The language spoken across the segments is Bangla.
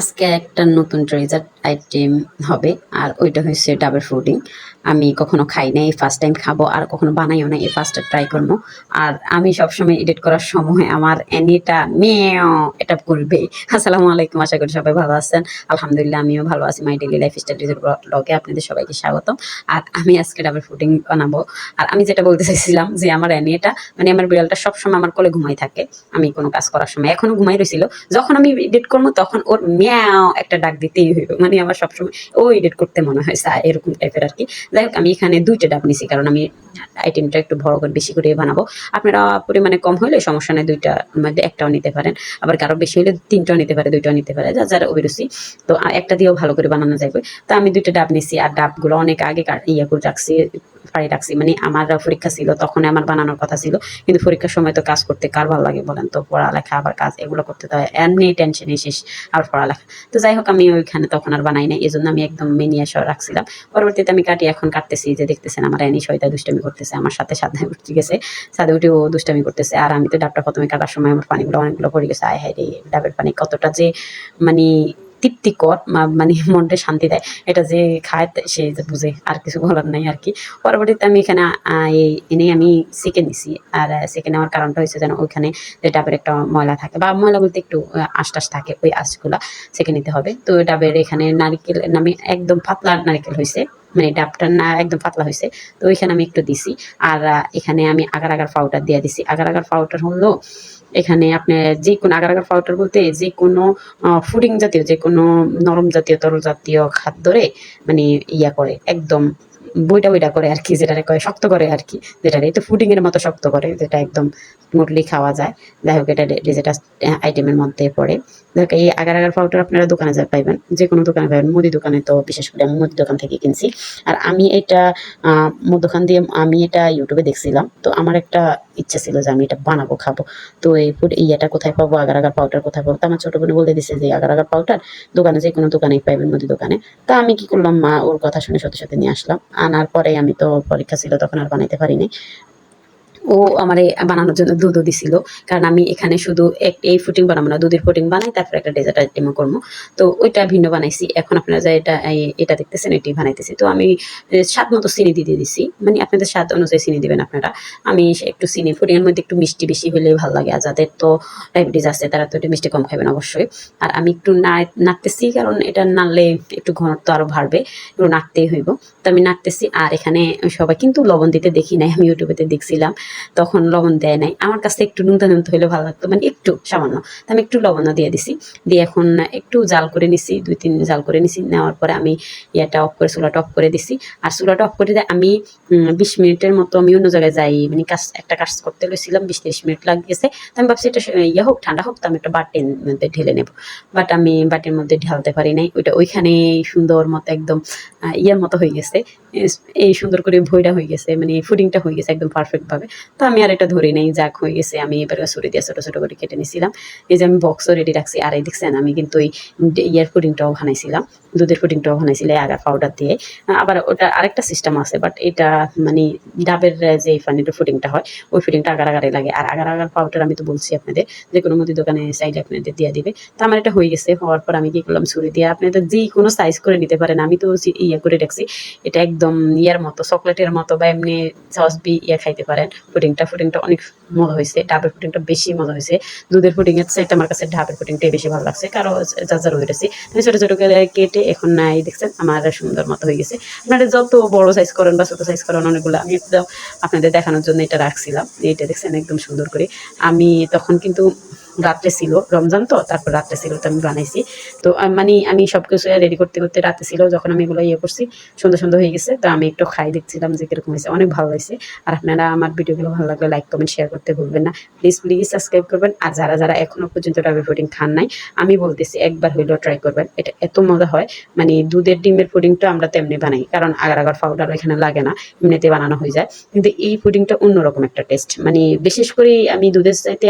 আজকে একটা নতুন ট্রেজার আইটেম হবে আর ওইটা হচ্ছে ডাবের ফুডিং। আমি কখনো খাই নাই, ফার্স্ট টাইম খাবো, আর কখনো বানাইও না, এই ফার্স্ট ট্রাই করবো। আর আমি সবসময় এডিট করার সময় আমার অ্যানিটা মেও এটা করবেই। আসসালামু আলাইকুম, আশা করি সবাই ভালো আছেন। আলহামদুলিল্লাহ আমিও ভালো আছি। মাই ডেইলি লাইফ স্টাইল ব্লগে আপনাদের সবাইকে স্বাগতম। আর আমি আজকে ডাবের ফুডিং বানাবো। আর আমি যেটা বলতে চাইছিলাম যে আমার অ্যানিটা মানে আমার বিড়ালটা সবসময় আমার কোলে ঘুমাই থাকে আমি কোনো কাজ করার সময়, এখনো ঘুমাই রয়েছিল। যখন আমি এডিট করবো তখন ওর মিয়াও একটা ডাক দিতেই হইব, মানে আমার সবসময় ও এডিট করতে মনে হয় এরকম টাইপের আর কি। যাই হোক, আমি এখানে দুইটা ডাব নিছি কারণ আমি আইটেমটা একটু বড় করে বেশি করে বানাবো। আপনারা পরিমাণে কম হলে সমস্যা নেই, দুইটার মধ্যে একটাও নিতে পারেন, আবার কারো বেশি হলে তিনটাও নিতে পারে, দুইটাও নিতে পারে, যার যার অভিরুচি। তো একটা দিয়েও ভালো করে বানানো যাবে। তো আমি দুইটা ডাব নিছি, আর ডাবগুলো অনেক আগে ইয়ে করে রাখছি, ফাড়ি রাখছি। মানে আমার পরীক্ষা ছিল, তখন আমার বানানোর কথা ছিল, কিন্তু পরীক্ষার সময় তো কাজ করতে কার ভালো লাগে বলেন? তো পড়ালেখা আবার কাজ এগুলো করতে তো এমনি টেনশনে শেষ, আর পড়ালেখা। তো যাই হোক, আমি ওইখানে তখন আর বানাই নাই, এই জন্য আমি একদম মিনিয়ে রাখছিলাম। পরবর্তীতে আমি এখন কাটতেছি, যে দেখতেছেন আমার এনি শয়তা দুষ্টামি করতেছে আমার সাথে, সাথে উঠে গেছে, সাথে উঠে ও দুষ্টামি করতেছে। আর আমি তো ডাবটা প্রথমে কাটার সময় আমার পানিগুলো অনেকগুলো পড়ে গেছে। আয় হায় রে, ডাবের পানি কতটা যে মানে তৃপ্তিকর, মানে মনটা শান্তি দেয়, এটা যে খায় সে যে বুঝে, আর কিছু বলার নাই আর কি। পরবর্তীতে আমি এখানে এনে আমি চিকেন নিছি। আর চিকেন নেওয়ার কারণটা হচ্ছে যেন ওইখানে যে ডাবের একটা ময়লা থাকে, বা ময়লা বলতে একটু আঁশ টাশ থাকে, ওই আঁশগুলা চেকে নিতে হবে। তো ডাবের এখানে নারকেল নামে একদম পাতলা নারকেল হয়েছে, মানে ডাবটা না একদম পাতলা হয়েছে। তো ওইখানে আমি একটু দিছি। আর এখানে আমি আগার আগার পাউডার দিয়ে দিছি। আগার আগার পাউডার হলো এখানে আপনার যে কোনো আগার আগার পাউডার বলতে যে কোনো ফুডিং জাতীয়, যে কোনো নরম জাতীয় তরল জাতীয় খাদ্যরে মানে ইয়া করে একদম বইটা বইটা করে আর কি, যেটারে কয় শক্ত করে আর কি, যেটা একটু ফুডিং এর মতো শক্ত করে, যেটা একদম স্মুথলি খাওয়া যায়। যাই হোক, এটা ডেজার্ট আইটেমের মধ্যে পড়ে। দেখ, এই আগার আগার পাউডার আপনারা দোকানে যা পাইবেন, যে কোনো দোকানে পাইবেন, মুদি দোকানে তো বিশেষ করে আমি মুদি দোকান থেকে কিনছি। আর আমি এটা দোকান দিয়ে আমি এটা ইউটিউবে দেখছিলাম, তো আমার একটা ইচ্ছা ছিল যে আমি এটা বানাবো, খাবো। তো এই ফুড ইয়েটা কোথায় পাবো, আগার আগার পাউডার কোথায় পাবো? তো আমার ছোট বোন বলে দিছে যে আগার আগার পাউডার দোকানে, যে কোনো দোকানেই পাইবেন, মুদি দোকানে। তা আমি কি করলাম, মা ওর কথা শুনে সত্যি সত্যি নিয়ে আসলাম। আনার পরে আমি তো পরীক্ষা ছিল তখন আর বানাইতে পারিনি। ও আমারে বানানোর জন্য দুধও দিছিল, কারণ আমি এখানে শুধু এই ফুটিং বানাবো না, দুধের ফুটিং বানাই, তারপর একটা ডেজার্ট আইটেমও করবো। তো ওইটা ভিন্ন বানাইছি। এখন আপনারা যা এটা দেখতেছেন, এটি বানাইতেছি। তো আমি স্বাদ মতো চিনি দিয়ে দিছি, মানে আপনাদের স্বাদ অনুযায়ী চিনি দিবেন আপনারা। আমি একটু চিনি, ফুটিংয়ের মধ্যে একটু মিষ্টি বেশি হলেই ভালো লাগে, আর যাদের তো ডায়াবেটিস আছে তারা তো একটু মিষ্টি কম খাবেন অবশ্যই। আর আমি একটু নাড়তেছি, কারণ এটা নাড়লে একটু ঘনত্ব আরো বাড়বে, একটু নাড়তেই হইব। তো আমি নাড়তেছি। আর এখানে সবাই কিন্তু লবণ দিতে দেখি নাই, আমি ইউটিউবেতে দেখছিলাম, তখন লবণ দেয় নাই। আমার কাছে একটু নুনতা নুনতা হলে ভালো লাগতো, মানে একটু সামান্য। তো আমি একটু লবণও দিয়ে দিছি, দিয়ে এখন একটু জাল করে নিছি, 2-3 জাল করে নিছি। নেওয়ার পরে আমি ইয়েটা অফ করে, চুলাটা অফ করে দিছি। আর চুলাটা অফ করে দিয়ে আমি 20 মিনিটের মতো আমি অন্য জায়গায় যাই, মানে একটা কাজ করতে গেছিলাম, 20-30 মিনিট লাগিয়েছে। তো আমি ভাবছি এটা ইয়ে হোক, ঠান্ডা হোক, তো আমি একটা বাটির মধ্যে ঢেলে নেব। বাট আমি বাটির মধ্যে ঢালতে পারি নাই, ওইটা ওইখানে সুন্দর মতো একদম ইয়ের মতো হয়ে গেছে, এই সুন্দর করে ভইটা হয়ে গেছে, মানে ফুডিংটা হয়ে গেছে একদম পারফেক্ট ভাবে। তো আমি আর এটা ধরি নাই, যাক হয়ে গেছে। আমি এবার ছুরি দিয়ে ছোট ছোট করে কেটে নিয়েছিলাম। এই যে আমি বক্সও রেডি রাখছি। আর এই দেখছেন আমি কিন্তু ওই ইয়ার পুডিংটাও বানাইছিলাম, দুধের পুডিংটাও বানাইছিল আগার পাউডার দিয়ে। আবার ওটা আরেকটা সিস্টেম আছে, বাট এটা মানে ডাবের যে পানির পুডিংটা হয়, ওই পুডিংটা আগার আগারে লাগে। আর আগার আগার পাউডার আমি তো বলছি আপনাদের, যে কোনো মুদি দোকানে চাইলে আপনাদের দিয়ে দিবে। তো আমার এটা হয়ে গেছে। হওয়ার পর আমি কি করলাম, ছুরি দিয়ে আপনাদের যে কোনো সাইজ করে নিতে পারেন। আমি তো ইয়ে করে রাখছি, এটা একদম ইয়ার মতো, চকলেটের মতো, বা এমনি সস বি ইয়ে খাইতে পারেন। পুডিংটা অনেক মজা হয়েছে, ডাবের পুডিংটা বেশি মজা হয়েছে। দুধের পুডিং এর চাইতে আমার কাছে ডাবের পুডিংটাই বেশি ভালো লাগছে, কারো যার যার হয়েছে। আমি ছোট ছোট করে কেটে এখন নাই দেখছেন আমার সুন্দর মতো হয়ে গেছে। আপনারা যত বড় সাইজ করেন বা ছোট সাইজ করেন, অনেকগুলো আমি একদম আপনাদের দেখানোর জন্য এটা রাখছিলাম। এটা দেখছেন একদম সুন্দর করে। আমি তখন কিন্তু রাত্রে ছিল, রমজান তো, তারপর রাত্রে ছিল, তো আমি বানাইছি। তো মানে আমি সবকিছু রেডি করতে করতে রাতে ছিল, যখন আমি এগুলো ইয়ে করছি, সুন্দর সুন্দর হয়ে গেছে। তো আমি একটু খাই দেখছিলাম যে কিরকম হয়েছে, অনেক ভালো হয়েছে। আর আপনারা আমার ভিডিওগুলো ভালো লাগলে লাইক কমেন্ট শেয়ার করতে ভুলবেন না, প্লিজ প্লিজ সাবস্ক্রাইব করবেন। আর যারা যারা এখনো পর্যন্ত ডাবের পুডিং খান নাই, আমি বলতেছি একবার হইলেও ট্রাই করবেন, এটা এত মজা হয়। মানে দুধের ডিমের পুডিংটা আমরা তেমনি বানাই, কারণ আগার আগার পাউডার এখানে লাগে না, এমনিতে বানানো হয়ে যায়। কিন্তু এই পুডিংটা অন্যরকম একটা টেস্ট, মানে বিশেষ করে আমি দুধের চাইতে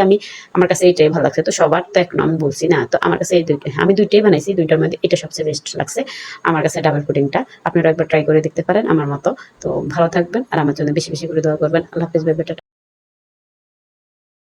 আমার কাছে এইটাই ভালো লাগছে। তো সবার তো এখন আমি বলছি না, তো আমার কাছে এই দুইটা, আমি দুইটাই বানাইছি, দুইটার মধ্যে এটা সবচেয়ে বেস্ট লাগছে আমার কাছে ডাবের পুডিংটা। আপনারা একবার ট্রাই করে দেখতে পারেন আমার মতো। তো ভালো থাকবেন, আর আমার জন্য বেশি বেশি করে দোয়া করবেন। আল্লাহ হাফেজ, বাই বাই, টাটা।